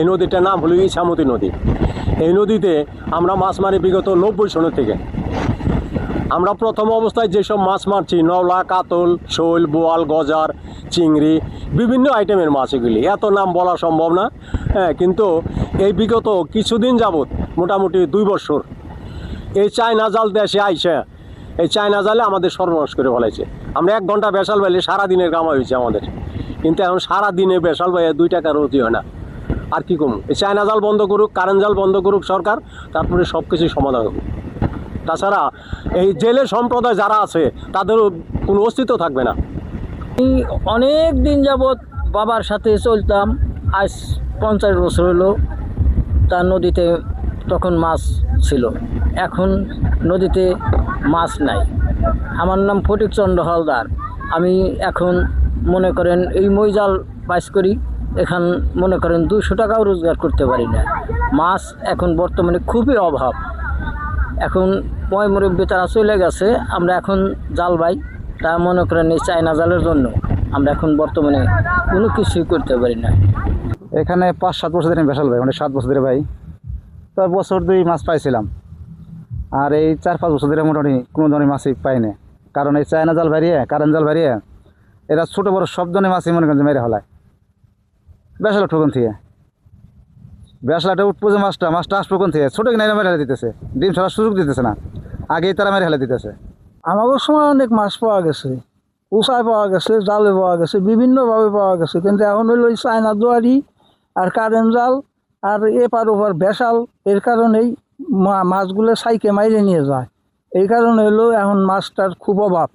এই নদীটার নাম হলো ইছামতি নদী। এই নদীতে আমরা মাছ মারি বিগত 90 সনের থেকে। আমরা প্রথম অবস্থায় যেসব মাছ মারছি, নওলা, কাতল, শৈল, বোয়াল, গজার, চিংড়ি, বিভিন্ন আইটেমের মাছ, এগুলি এত নাম বলা সম্ভব না। হ্যাঁ, কিন্তু এই বিগত কিছুদিন যাবৎ, মোটামুটি 2 বছর, এই চায়না জাল দেশে আইসে এই চায়না জালে আমাদের সর্বনাশ করে ফেলাইছে। আমরা 1 ঘন্টা বেসাল বাইলে সারাদিনের কামাই হয়েছে আমাদের, কিন্তু এখন সারাদিনে বেসাল বাইলে 2 টাকার রুজি হয় না। আর কি কম, এই চায়না জাল বন্ধ করুক, কারেন্ট জাল বন্ধ করুক সরকার, তারপরে সব কিছুই সমাধান হবে। তাছাড়া এই জেলে সম্প্রদায় যারা আছে তাদেরও কোনো অস্তিত্ব থাকবে না। অনেক দিন যাবৎ বাবার সাথে চলতাম, আজ 50 বছর হলো। তার নদীতে তখন মাছ ছিল, এখন নদীতে মাছ নাই। আমার নাম ফটিকচন্দ্র হালদার। আমি এখন মনে করেন এই মইজাল বাইস করি, এখান মনে করেন 200 টাকাও রোজগার করতে পারি না। মাছ এখন বর্তমানে খুবই অভাব। এখন মুরব্বী তারা চলে গেছে, আমরা এখন জাল বাই, তা মনে করেন এই চায়না জালের জন্য আমরা এখন বর্তমানে কোনো কিছুই করতে পারি না। এখানে 5-7 বছর ধরে বেসাল ভাই, মানে 7 বছর ধরে ভাই। তো বছর 2 মাছ পাইছিলাম, আর এই 4-5 বছর ধরে মোটামুটি কোনো ধরনের মাছই পাই না। কারণ এই চায়না জাল বাড়িয়ে, কারেন্ট জাল বাড়িয়ে এরা ছোটো বড়ো সব ধরনের মাছই মনে করেন যে মেরে হলায় বেসালা ঠোকন থেকে। বেসালাটা উঠবো যে মাছটা আসবো কোন থেকে, ছোটো কিনা মেরে হেলে দিতেছে, ডিম ছাড়ার সুযোগ দিতেছে না, আগেই তারা মেরে হেলে দিতেছে। আমাদের সময় অনেক মাছ পাওয়া গেছে, উষায় পাওয়া গেছে, জালে পাওয়া গেছে, বিভিন্নভাবে পাওয়া গেছে। কিন্তু এখন হইলো ওই চায়না জোয়ারি আর কারেন্ট জাল আর এপার ওপার বেসাল, এর কারণেই মাছগুলো সাইকে মাইরে নিয়ে যায়। এই কারণে হলো এখন মাছটার খুব অভাব।